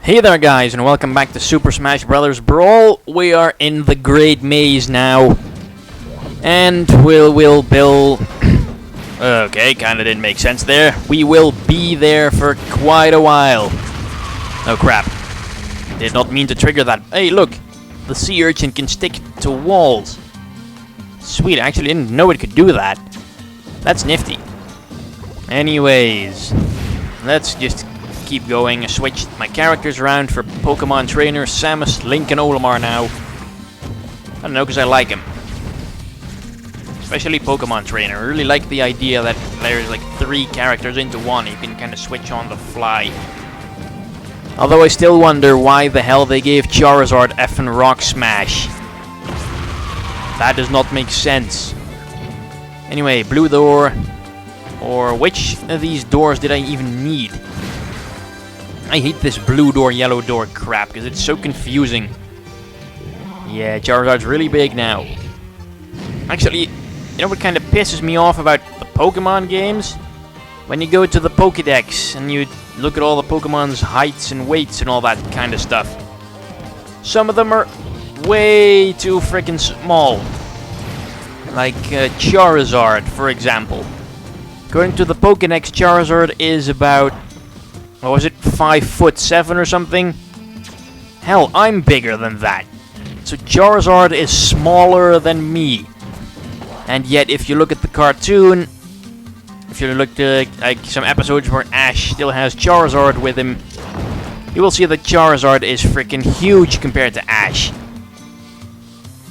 Hey there guys, and welcome back to Super Smash Bros. Brawl. We are in the Great Maze now. And we'll build... okay, kinda didn't make sense there. We will be there for quite a while. Oh crap. Did not mean to trigger that. Hey look, the sea urchin can stick to walls. Sweet, I actually didn't know it could do that. That's nifty. Anyways, let's just keep going. I switched my characters around for Pokemon Trainer, Samus, Link, and Olimar now. I don't know, because I like him. Especially Pokemon Trainer. I really like the idea that there's like 3 characters into one. You can kind of switch on the fly. Although I still wonder why the hell they gave Charizard effing Rock Smash. That does not make sense. Anyway, blue door. Or which of these doors did I even need? I hate this blue door, yellow door crap, because it's so confusing. Yeah, Charizard's really big now. Actually, you know what kind of pisses me off about the Pokemon games? When you go to the Pokédex and you look at all the Pokemon's heights and weights and all that kind of stuff. Some of them are way too freaking small. Like Charizard, for example. According to the Pokédex, Charizard is about... what was it, 5'7" or something? Hell, I'm bigger than that. So Charizard is smaller than me. And yet, if you look at the cartoon, if you look at like some episodes where Ash still has Charizard with him, you will see that Charizard is freaking huge compared to Ash.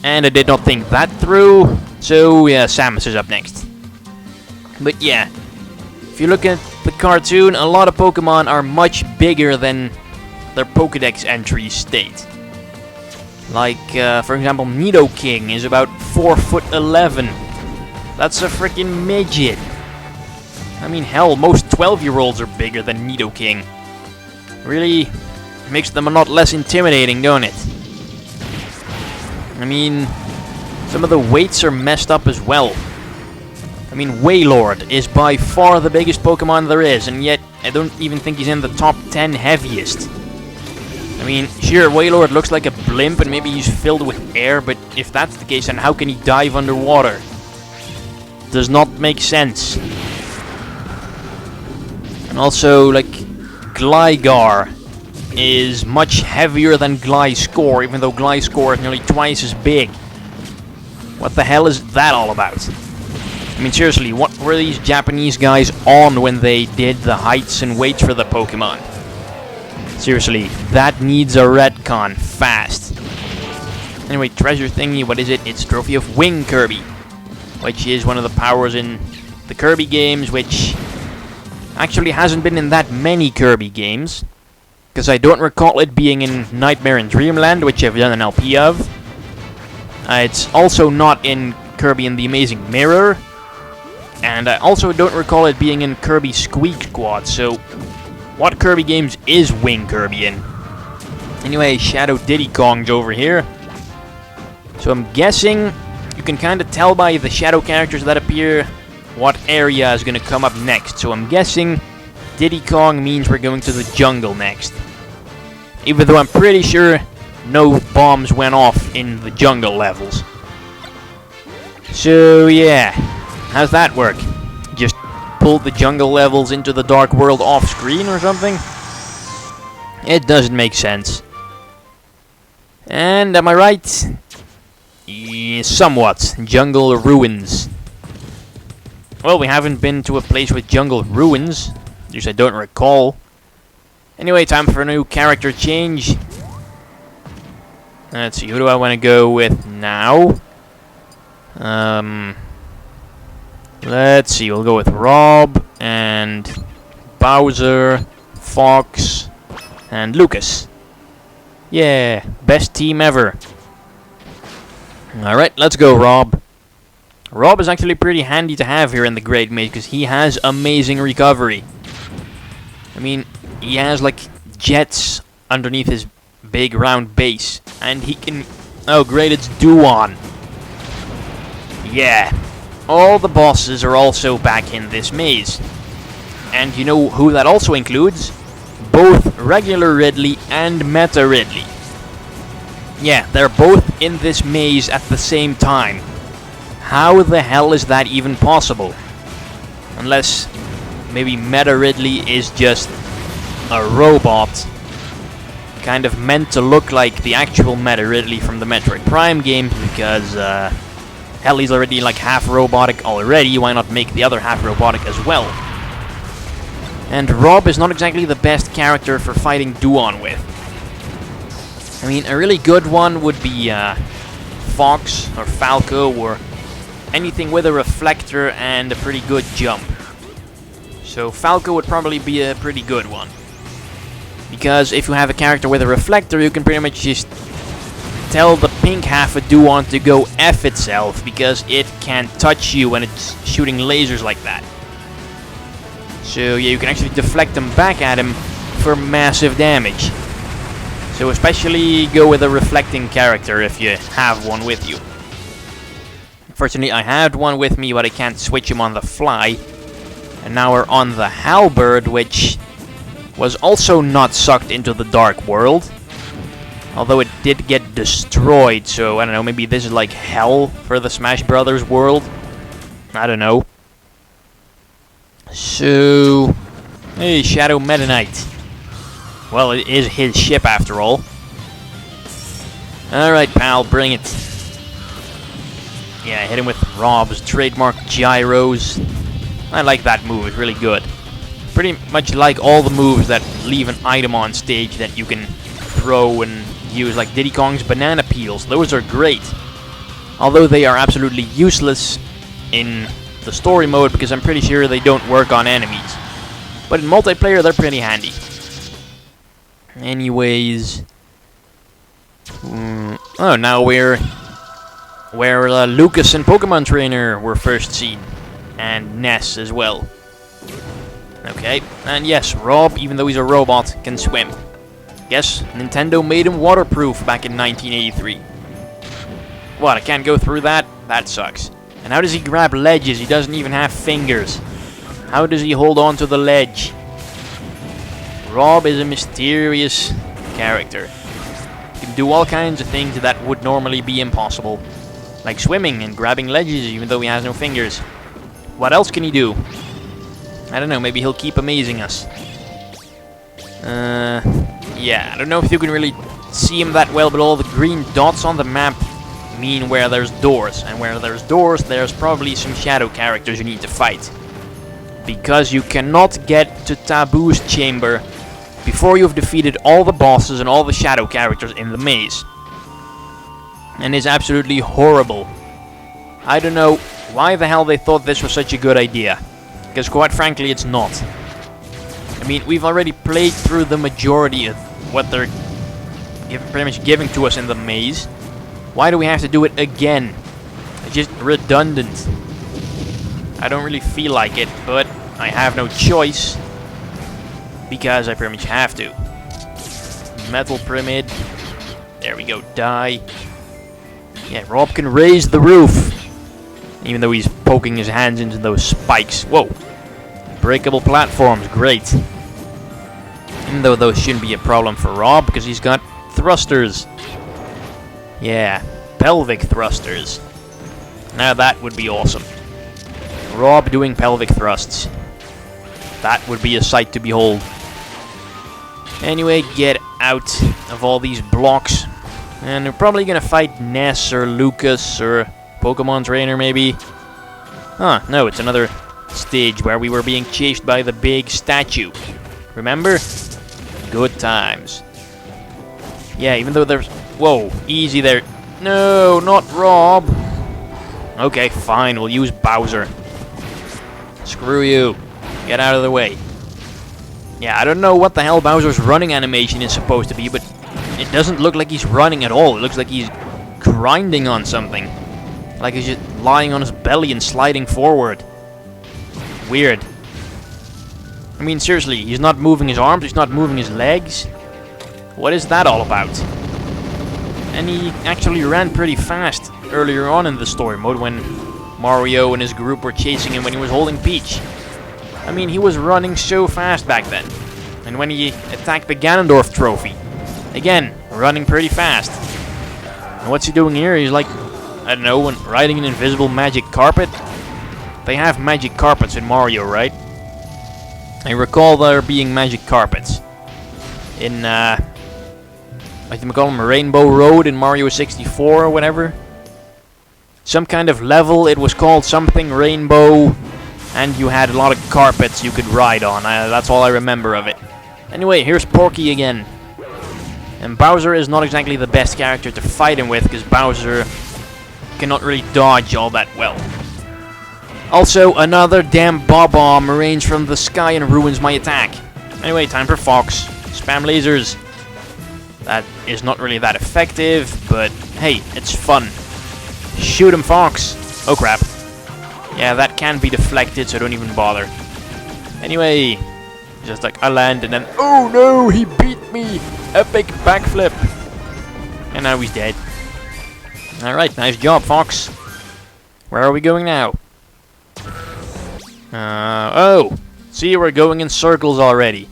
And I did not think that through, so yeah, Samus is up next. But yeah, if you look at the cartoon, a lot of Pokemon are much bigger than their Pokédex entries state. Like, for example, Nidoking is about 4'11". That's a freaking midget. I mean, hell, most 12-year-olds are bigger than Nidoking. Really makes them a lot less intimidating, don't it? I mean, some of the weights are messed up as well. I mean, Wailord is by far the biggest Pokemon there is, and yet I don't even think he's in the top 10 heaviest. I mean, sure, Wailord looks like a blimp and maybe he's filled with air, but if that's the case, then how can he dive underwater? Does not make sense. And also, like, Gligar is much heavier than Gliscor, even though Gliscor is nearly twice as big. What the hell is that all about? I mean, seriously, what were these Japanese guys on when they did the heights and weights for the Pokemon? Seriously, that needs a retcon fast. Anyway, treasure thingy, what is it? It's Trophy of Wing Kirby, which is one of the powers in the Kirby games, which actually hasn't been in that many Kirby games, because I don't recall it being in Nightmare in Dreamland, which I've done an LP of. It's also not in Kirby in the Amazing Mirror. And I also don't recall it being in Kirby Squeak Squad, so what Kirby games is Wing Kirby in? Anyway, Shadow Diddy Kong's over here. So I'm guessing you can kind of tell by the shadow characters that appear what area is going to come up next. So I'm guessing Diddy Kong means we're going to the jungle next. Even though I'm pretty sure no bombs went off in the jungle levels. So yeah. How's that work? Just pull the jungle levels into the dark world off screen or something? It doesn't make sense. And am I right? Yeah, somewhat. Jungle ruins. Well, we haven't been to a place with jungle ruins. At least I don't recall. Anyway, time for a new character change. Let's see, who do I want to go with now? Let's see, we'll go with R.O.B. and Bowser, Fox, and Lucas. Yeah, best team ever. Alright, let's go, R.O.B. R.O.B. is actually pretty handy to have here in the Great Maze, because he has amazing recovery. I mean, he has, like, jets underneath his big round base, and he can... oh, great, it's Duon. Yeah. All the bosses are also back in this maze. And you know who that also includes? both regular Ridley and Meta Ridley. Yeah, they're both in this maze at the same time. How the hell is that even possible? Unless maybe Meta Ridley is just a robot, kind of meant to look like the actual Meta Ridley from the Metroid Prime games, because hell, he's already like half robotic already, why not make the other half robotic as well? And R.O.B is not exactly the best character for fighting Duon with. I mean, a really good one would be Fox or Falco or anything with a reflector and a pretty good jump. So Falco would probably be a pretty good one. Because if you have a character with a reflector, you can pretty much just tell the pink half of Duon to go F itself, because it can't touch you when it's shooting lasers like that. So yeah, you can actually deflect them back at him for massive damage. So especially go with a reflecting character if you have one with you. Unfortunately, I had one with me, but I can't switch him on the fly. And now we're on the Halberd, which was also not sucked into the Dark World. Although it did get destroyed, so I don't know, maybe this is like hell for the Smash Brothers world. I don't know. So, hey, Shadow Meta Knight. Well, it is his ship after all. Alright, pal, bring it. Yeah, hit him with R.O.B's trademark gyros. I like that move, it's really good. Pretty much like all the moves that leave an item on stage that you can throw and use, like Diddy Kong's banana peels. Those are great. Although they are absolutely useless in the story mode, because I'm pretty sure they don't work on enemies. But in multiplayer, they're pretty handy. Anyways, oh, now we're where Lucas and Pokemon Trainer were first seen, and Ness as well. Okay, and yes, R.O.B, even though he's a robot, can swim. Yes, Nintendo made him waterproof back in 1983. What, I can't go through that? That sucks. And how does he grab ledges? He doesn't even have fingers. How does he hold on to the ledge? R.O.B is a mysterious character. He can do all kinds of things that would normally be impossible. Like swimming and grabbing ledges even though he has no fingers. What else can he do? I don't know, maybe he'll keep amazing us. Yeah, I don't know if you can really see him that well, but all the green dots on the map mean where there's doors. And where there's doors, there's probably some shadow characters you need to fight. Because you cannot get to Taboo's chamber before you've defeated all the bosses and all the shadow characters in the maze. And it's absolutely horrible. I don't know why the hell they thought this was such a good idea. Because quite frankly, it's not. I mean, we've already played through the majority of what they're pretty much giving to us in the maze. Why do we have to do it again? It's just redundant. I don't really feel like it, but I have no choice. Because I pretty much have to. Metal Pyramid. There we go, die. Yeah, R.O.B can raise the roof. Even though he's poking his hands into those spikes. Whoa. Breakable platforms, great. Even though those shouldn't be a problem for R.O.B because he's got thrusters. Yeah, pelvic thrusters. Now that would be awesome. R.O.B doing pelvic thrusts. That would be a sight to behold. Anyway, get out of all these blocks. And we're probably gonna fight Ness or Lucas or Pokemon Trainer maybe. Huh, no, it's another stage where we were being chased by the big statue. Remember? Good times. Yeah, even though there's... Whoa, easy there. No, not R.O.B. Okay, fine, we'll use Bowser. Screw you. Get out of the way. Yeah, I don't know what the hell Bowser's running animation is supposed to be, but it doesn't look like he's running at all. It looks like he's grinding on something. Like he's just lying on his belly and sliding forward. Weird. I mean, seriously, he's not moving his arms, he's not moving his legs. What is that all about? And he actually ran pretty fast earlier on in the story mode when Mario and his group were chasing him when he was holding Peach. I mean, he was running so fast back then. And when he attacked the Ganondorf trophy, again, running pretty fast. And what's he doing here? He's like, I don't know, riding an invisible magic carpet. They have magic carpets in Mario, right? I recall there being magic carpets in, I think we call them Rainbow Road in Mario 64 or whatever. Some kind of level, it was called something Rainbow, and you had a lot of carpets you could ride on. That's all I remember of it. Anyway, here's Porky again. And Bowser is not exactly the best character to fight him with, because Bowser cannot really dodge all that well. Also, another damn Bob-omb rains from the sky and ruins my attack. Anyway, time for Fox. Spam lasers. That is not really that effective, but hey, it's fun. Shoot him, Fox. Oh crap. Yeah, that can be deflected, so don't even bother. Anyway, just like I land and then, oh no, he beat me! Epic backflip. And now he's dead. Alright, nice job, Fox. Where are we going now? Oh, see, we're going in circles already.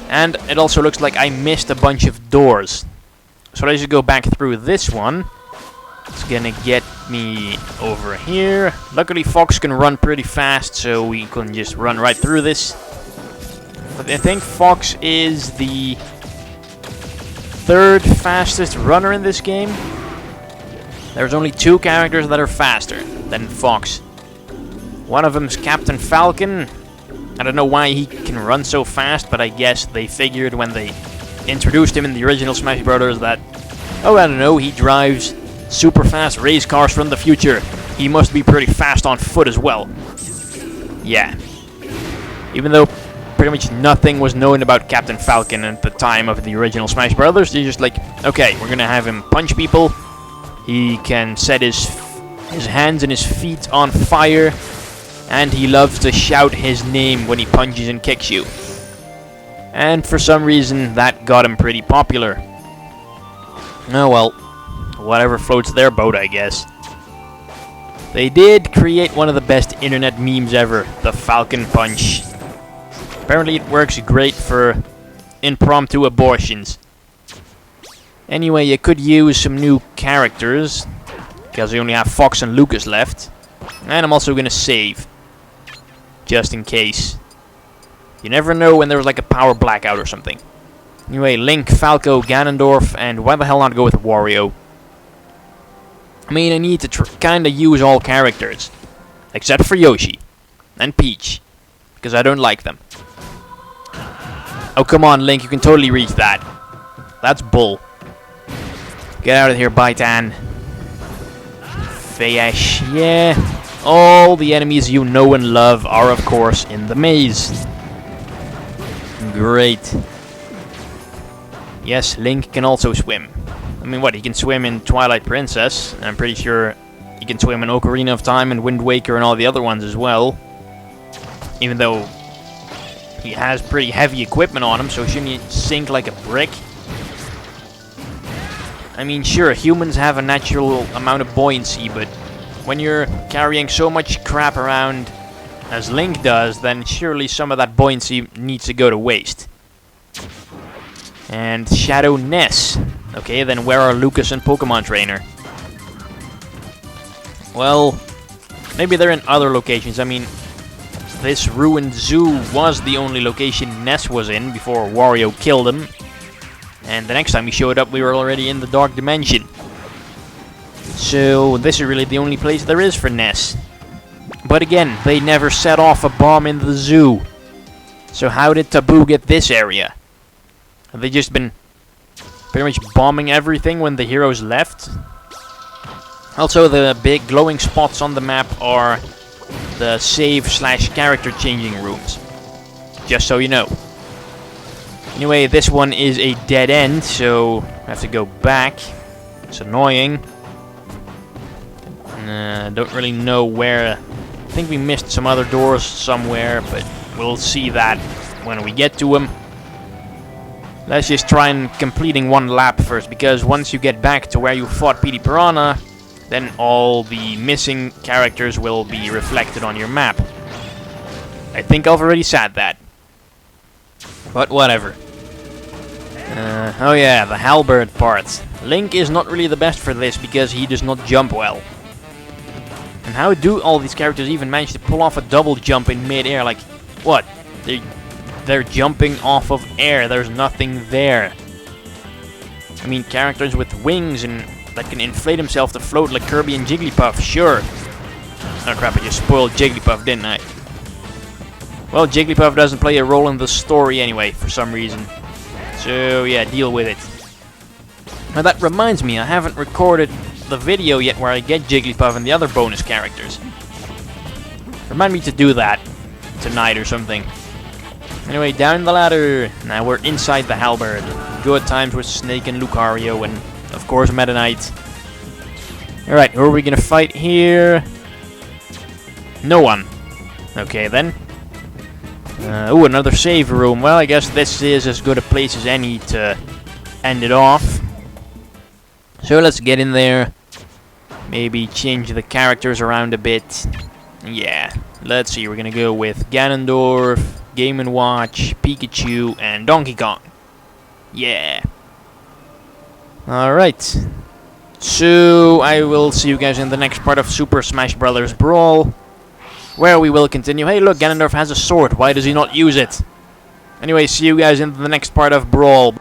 And it also looks like I missed a bunch of doors. So I should go back through this one. It's gonna get me over here. Luckily, Fox can run pretty fast, so we can just run right through this. But I think Fox is the third fastest runner in this game. There's only 2 characters that are faster than Fox. One of them's Captain Falcon. I don't know why he can run so fast, but I guess they figured when they introduced him in the original Smash Brothers that, oh, I don't know, he drives super fast race cars from the future. He must be pretty fast on foot as well. Yeah. Even though pretty much nothing was known about Captain Falcon at the time of the original Smash Brothers, they're just like, okay, we're gonna have him punch people. He can set his hands and his feet on fire. And he loves to shout his name when he punches and kicks you. And for some reason, that got him pretty popular. Oh well, whatever floats their boat, I guess. They did create one of the best internet memes ever, the Falcon Punch. Apparently it works great for impromptu abortions. Anyway, you could use some new characters, because we only have Fox and Lucas left. And I'm also gonna save. Just in case. You never know when there's like a power blackout or something. Anyway, Link, Falco, Ganondorf, and why the hell not go with Wario? I mean, I need to kinda use all characters. Except for Yoshi. And Peach. Because I don't like them. Oh, come on, Link, you can totally reach that. That's bull. Get out of here, Baitan. Fayesh, yeah. All the enemies you know and love are, of course, in the maze. Great. Yes, Link can also swim. I mean, what, he can swim in Twilight Princess. And I'm pretty sure he can swim in Ocarina of Time and Wind Waker and all the other ones as well. Even though he has pretty heavy equipment on him, so shouldn't he sink like a brick? I mean, sure, humans have a natural amount of buoyancy, but when you're carrying so much crap around as Link does, then surely some of that buoyancy needs to go to waste. And Shadow Ness. Okay, then where are Lucas and Pokemon Trainer? Well, maybe they're in other locations. I mean, this ruined zoo was the only location Ness was in before Wario killed him. And the next time he showed up, we were already in the Dark Dimension. So, this is really the only place there is for Ness. But again, they never set off a bomb in the zoo. So how did Taboo get this area? Have they just been pretty much bombing everything when the heroes left? Also, the big glowing spots on the map are the save/character changing rooms. Just so you know. Anyway, this one is a dead end, so I have to go back. It's annoying. Don't really know where. I think we missed some other doors somewhere, but we'll see that when we get to them. Let's just try and completing one lap first, because once you get back to where you fought Petey Piranha, then all the missing characters will be reflected on your map. I think I've already said that. But whatever. Oh yeah, the halberd part. Link is not really the best for this because he does not jump well. And how do all these characters even manage to pull off a double jump in mid-air? Like, what? They're jumping off of air. There's nothing there. I mean, characters with wings and that can inflate himself to float like Kirby and Jigglypuff, sure. Oh crap, I just spoiled Jigglypuff, didn't I? Well, Jigglypuff doesn't play a role in the story anyway, for some reason. So, yeah, deal with it. Now that reminds me, I haven't recorded the video yet where I get Jigglypuff and the other bonus characters. Remind me to do that tonight or something. Anyway, down the ladder. Now we're inside the halberd. Good times with Snake and Lucario and, of course, Meta Knight. Alright, who are we gonna fight here? No one. Okay, then. Ooh, another save room. Well, I guess this is as good a place as any to end it off. So let's get in there. Maybe change the characters around a bit. Yeah, let's see. We're gonna go with Ganondorf, Game & Watch, Pikachu, and Donkey Kong. Yeah. Alright. So, I will see you guys in the next part of Super Smash Bros. Brawl, where we will continue. Hey, look, Ganondorf has a sword. Why does he not use it? Anyway, see you guys in the next part of Brawl.